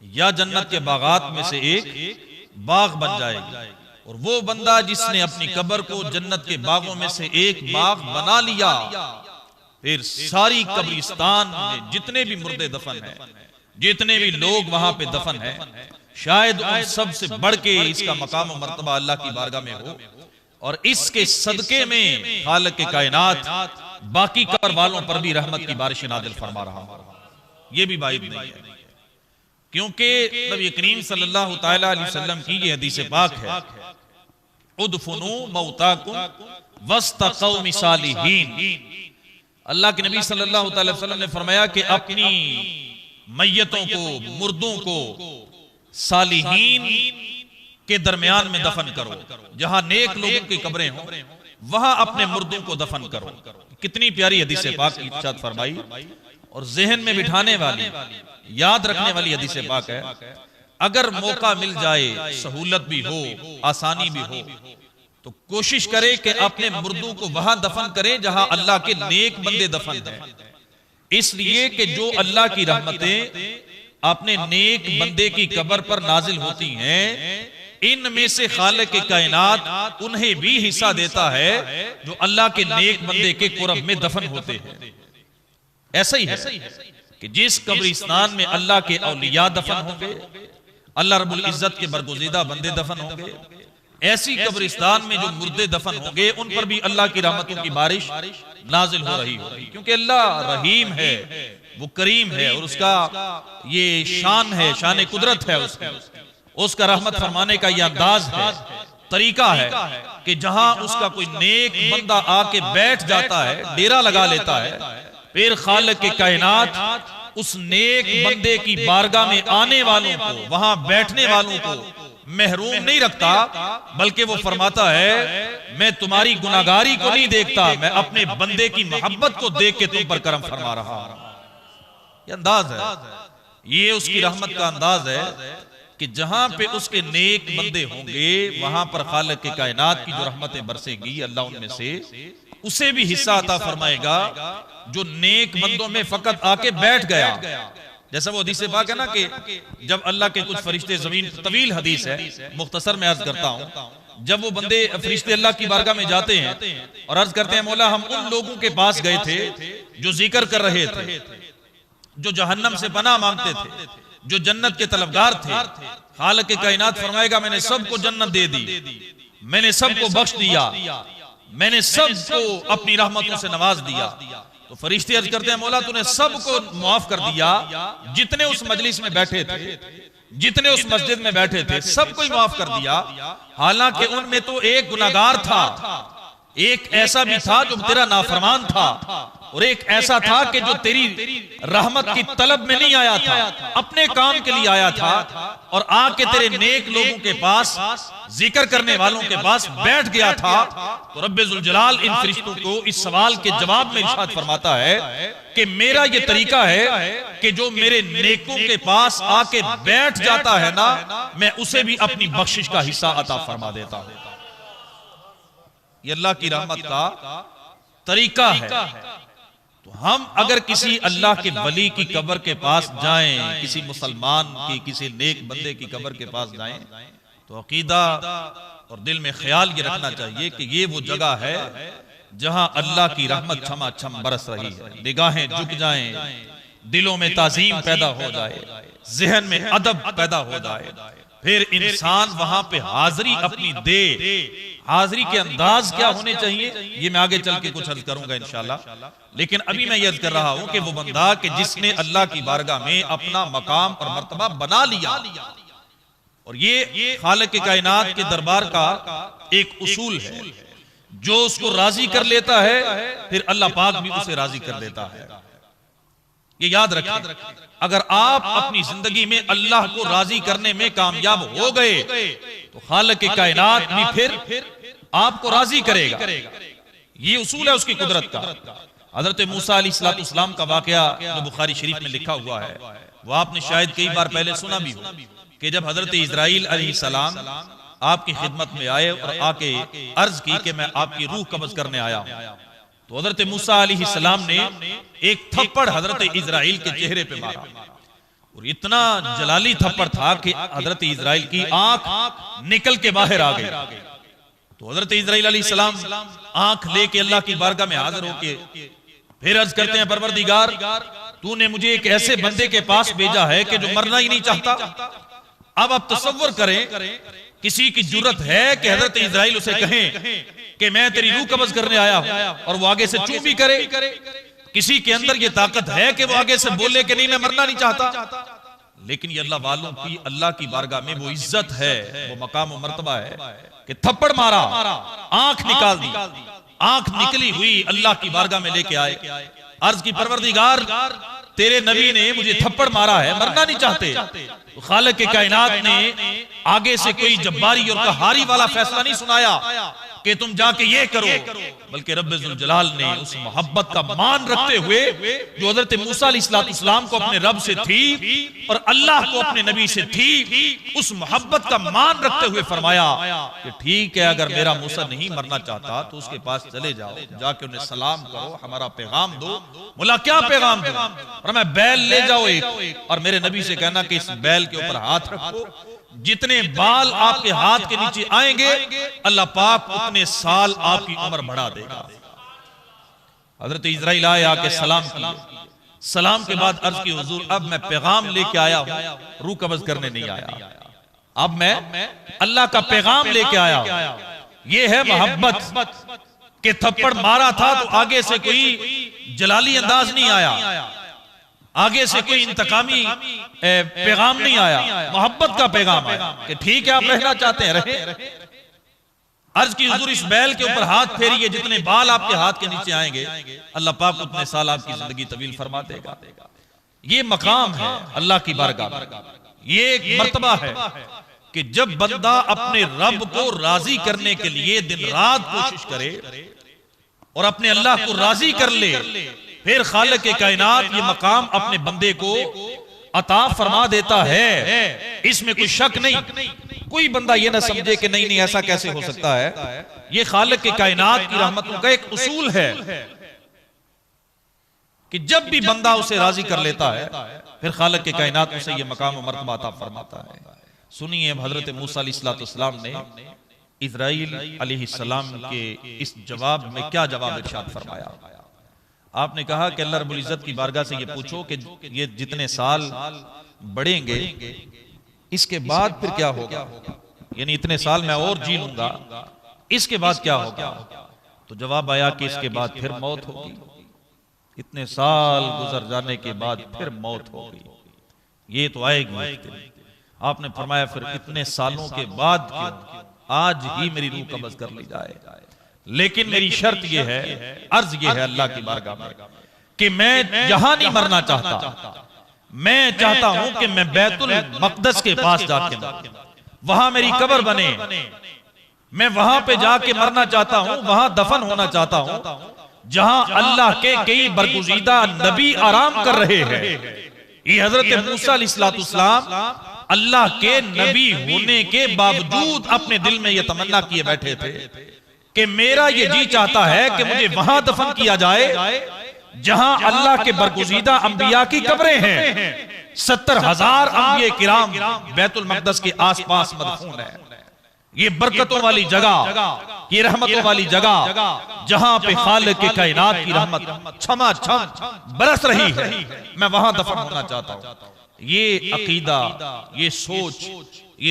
या जन्नत के बागात में से एक बाग बन जाएगी। और वो बंदा जिसने अपनी कब्र को जन्नत के बागों में से एक बाग बना लिया, फिर सारी कब्रिस्तान में जितने भी मुर्दे दफन हैं, जितने भी लोग वहां पे दफन हैं, शायद उन सब से बढ़ के इसका मकाम और मर्तबा अल्लाह की बारगाह में हो, और इसके सदके में खालिक के कायनात बाकी कब्र वालों पर भी रहमत की बारिश नादिल फरमा रहा हो। यह भी बाइब नहीं है, क्योंकि नबी करीम सल्लल्लाहु तआला अलैहि वसल्लम की ये हदीस पाक है, उदफुनु मौताकुम वस्ता कौमी सालिहीन। अल्लाह के नबी सल्लल्लाहु अलैहि वसल्लम ने फरमाया कि अपनी मैयतों को, मुर्दों को सालिहीन के दरमियान में दफन करो, जहां नेक लोगों की कब्रें हों वहां अपने मुर्दों को दफन करो। कितनी प्यारी हदीस पाक की इरशाद फरमाई, और जहन में बिठाने वाली, याद रखने वाली हदीस पाक है। अगर मौका मिल जाए, सहूलत भी हो, आसानी भी हो, तो कोशिश करे कि अपने मुर्दों को वहां दफन करें जहां अल्लाह के नेक बंदे दफन हैं। इसलिए कि जो अल्लाह की रहमतें अपने नेक बंदे की कब्र पर नाजिल होती हैं, इनमें से खालिक के कायनात उन्हें भी हिस्सा देता है जो अल्लाह के नेक बंदे के कुरब में दफन होते हैं। ऐसा ही है कि जिस कब्रिस्तान में अल्लाह के औलिया दफन होंगे, अल्लाह रब्बुल इज्जत के बरगुज़ीदा बंदे दफन होंगे, ऐसी कब्रिस्तान में जो मुर्दे दफन होंगे उन पर भी अल्लाह की रहमतों की बारिश नाजिल हो रही होगी। क्योंकि अल्लाह रहीम है, वो करीम है, और उसका ये शान है, शान कुदरत है, उसका रहमत फरमाने का ये अंदाज है, तरीका है कि जहां उसका कोई नेक बंदा आके बैठ जाता है, डेरा लगा लेता है, फिर खालिक के कायनात उस नेक बंदे की बारगाह में आने वालों को, वहां बैठने वालों को महरूम नहीं रखता, बल्कि वो फरमाता है मैं तुम्हारी गुनाहगारी को नहीं देखता, मैं अपने बंदे की मोहब्बत को देख के तुम पर करम फरमा रहा हूं। ये अंदाज है, ये उसकी रहमत का अंदाज है कि जहां पे उसके नेक बंदे होंगे वहां पर खालिक के कायनात की जो रहमतें बरसेंगी, अल्लाह उनमें से उसे भी हिस्सा अता फरमाएगा जो नेक बंदों में फकत आके बैठ गया। जैसा वो हदीस पाक है ना कि जब अल्लाह के कुछ फरिश्ते जमीन, तवील हदीस है, मुख्तसर में अर्ज करता हूं, जब वो बंदे फरिश्ते अल्लाह की बारगाह में जाते हैं और अर्ज करते हैं मौला हम उन लोगों के पास गए थे जो जिक्र कर रहे थे, जो जहन्नम से पनाह मांगते थे, जो जन्नत के तलबगार थे, खालिक के कायनात फरमाएगा मैंने सबको जन्नत दे दी, मैंने सबको बख्श दिया, मैंने सबको अपनी रहमतों से नवाज दिया। तो फरिश्ते अर्ज करते हैं मौला तूने सबको माफ कर दिया, जितने उस मजलिस में बैठे थे, जितने उस मस्जिद में बैठे थे, सबको ही माफ कर दिया, हालांकि उनमें तो एक गुनाहगार था, एक ऐसा भी था जो तेरा नाफरमान था, और एक ऐसा था कि जो तेरी रहमत की तलब में नहीं आया था, अपने काम के लिए आया था, और आके तेरे नेक लोगों के पास, जिक्र करने वालों के पास बैठ गया था। तो रब्बे जुल जलाल इन फरिश्तों को इस सवाल के जवाब में इरशाद फरमाता है कि मेरा ये तरीका है कि जो मेरे नेकों के पास आके बैठ जाता है ना, मैं उसे भी अपनी बख्शिश का हिस्सा अता फरमा देता हूं। ये अल्लाह की रहमत का तरीका है। तो हम अगर किसी अल्लाह के वली की कब्र के पास जाएं, किसी मुसलमान की, किसी नेक बंदे की कब्र के पास जाएं, तो अकीदा और दिल में ख्याल ये रखना चाहिए कि ये वो जगह है जहां अल्लाह की रहमत छमाछम बरस रही है। निगाहें झुक जाएं, दिलों में ताजीम पैदा हो जाए, जहन में अदब पैदा हो जाए, फिर इंसान वहां पे हाजिरी अपनी दे। हाजिरी के अंदाज क्या होने चाहिए ये मैं आगे चल के कुछ अर्ज करूंगा इंशाल्लाह, लेकिन अभी मैं ये अर्ज कर रहा हूं कि वो बंदा कि जिसने अल्लाह की बारगाह में अपना मकाम और मर्तबा बना लिया, और ये खालिक के कायनात के दरबार का एक उसूल है, जो उसको राजी कर लेता है फिर अल्लाह पाक भी उसे राजी कर देता है। ये याद रखें, अगर आप अपनी जिंदगी में अल्लाह को राजी करने में कामयाब हो गए तो खालिक के कायनात भी फिर आपको राजी करेगा। ये उसूल है उसकी कुदरत का। हजरत मूसा अलैहिस्सलाम का वाकया जो बुखारी शरीफ में लिखा हुआ है, वो आपने शायद कई बार पहले सुना भी हो कि जब हजरत इजराइल अलैहिस्सलाम आपकी खिदमत में आए और आके अर्ज की कि मैं आपकी रूह कब्ज करने आया हूं, तो हजरत मूसा अलैहिस्सलाम ने एक थप्पड़ हजरत इजराइल के चेहरे पे मारा। और इतना जलाली थप्पड़ था कि हजरत इजराइल की आंख निकल के बाहर आ गई। तो हजरत इजराइल अलैहिस्सलाम आंख लेके अल्लाह की बारगाह में हाजिर होके फिर अर्ज करते हैं, परवरदिगार तूने मुझे एक ऐसे बंदे के पास भेजा है कि जो मरना ही नहीं चाहता। अब आप तसव्वुर करें, किसी की जुर्रत है कि हजरत इजराइल उसे कहें कि मैं तेरी रूह कब्ज करने आया हूं, और वो आगे से चूं भी करे। किसी के अंदर ये ताकत है कि वो आगे से बोले कि नहीं मैं मरना नहीं चाहता। लेकिन ये अल्लाह वालों की, अल्लाह की बारगाह में वो इज्जत है, वो मकाम और मर्तबा है कि थप्पड़ मारा, आंख निकाल दी, आंख निकली हुई अल्लाह की बारगाह में लेके आए। अर्ज की, परवरदिगार तेरे नबी ने मुझे थप्पड़ मारा है, मरना नहीं चाहते। तो खालिक के कायनात ने आगे से कोई जब्बारी और कहारी वाला फैसला नहीं सुनाया कि तुम जाके ये करो, बल्कि रब्बे जुल जलाल ने उस मोहब्बत का मान रखते हुए जो हजरत मूसा अलैहिस्सलाम को अपने रब से थी और अल्लाह को अपने नबी से थी, उस मोहब्बत का मान रखते हुए फरमाया कि ठीक है, अगर मेरा मूसा नहीं मरना चाहता तो उसके पास चले जाओ, जाके उन्हें सलाम करो, हमारा पैगाम दो। बोला क्या पैगाम दो? और मैं बैल ले जाओ एक, और मेरे नबी से कहना कि इस बैल के ऊपर हाथ रखो, जितने बाल आपके हाथ के नीचे आएंगे अल्लाह पाक उतने साल आपकी उम्र बढ़ा देगा। हजरत इजराइल आए, आके सलाम किया। सलाम के बाद अर्ज की, हुजूर अब मैं पैगाम लेके आया हूं, रूह कब्ज करने नहीं आया, अब मैं अल्लाह का पैगाम लेके आया हूं। ये है मोहब्बत के थप्पड़ मारा था तो आगे से कोई जलाली अंदाज नहीं आया, आगे से कोई इंतकामी पैगाम नहीं आया, मोहब्बत का पैगाम आया कि ठीक है आप रहना चाहते हैं रहे। अर्ज की, हुजूर इस बैल के ऊपर हाथ फेरिए, जितने बाल आपके हाथ के नीचे आएंगे अल्लाह पाक उतने साल आपकी जिंदगी तवील फरमा देगा। ये मकाम है अल्लाह की बारगाह, ये एक मर्तबा है कि जब बंदा अपने रब को राजी करने के लिए दिन रात कोशिश करे और अपने अल्लाह को राजी कर ले, फिर खालिक के कायनात ये मकाम अपने बंदे को अता फरमा देता है। इसमें कोई शक नहीं। कोई बंदा ये ना समझे कि नहीं नहीं ऐसा कैसे हो सकता है। ये खालिक के कायनात की रहमतों का एक उसूल है कि जब भी बंदा उसे राजी कर लेता है फिर खालिक के कायनात उसे ये मकाम और मर्तबा अता फरमाता है। सुनिए हजरत मूसा अलैहिस्सलाम ने इजराइल अलैहिस्सलाम के इस जवाब में क्या जवाब इरशाद फरमाया। आपने कहा कि अल्लाह रब्बुल इज्जत की बारगाह से ये पूछो कि ये जितने साल बढ़ेंगे इसके बाद फिर क्या होगा, यानी इतने साल मैं और जी लूंगा, इसके बाद क्या होगा। तो जवाब आया कि इसके बाद फिर मौत होगी, इतने साल गुजर जाने के बाद फिर मौत होगी, ये तो आएगी। आपने फरमाया फिर इतने सालों के बाद क्यों, आज ही मेरी रूह कब्ज कर ली जाए, लेकिन मेरी शर्त यह है, अर्ज यह है अल्लाह की बारगाह में कि मैं यहां नहीं मरना चाहता, मैं चाहता हूं कि मैं बैतुल मक़दस के पास जाके वहां मेरी कब्र बने, मैं वहां पे जाके मरना चाहता हूं, वहां दफन होना चाहता हूं जहां अल्लाह के कई बरगुज़ीदा नबी आराम कर रहे हैं। ये हजरत मूसा अलैहिस्सलाम अल्लाह के नबी होने के बावजूद अपने दिल में यह तमन्ना किए बैठे थे कि मेरा ये जी चाहता है कि मुझे वहां दफन किया जाए जहां अल्लाह के बरगुज़ीदा अंबिया की कब्रें हैं। 70,000 अंबिया किराम बैतुल मक़दस के आसपास मदफून है। ये बरकतों वाली जगह, ये रहमतों वाली जगह जहां पे खालिक के कायनात की रहमत छमा छम बरस रही है, मैं वहां दफन होना चाहता हूं। ये अकीदा, ये सोच, ये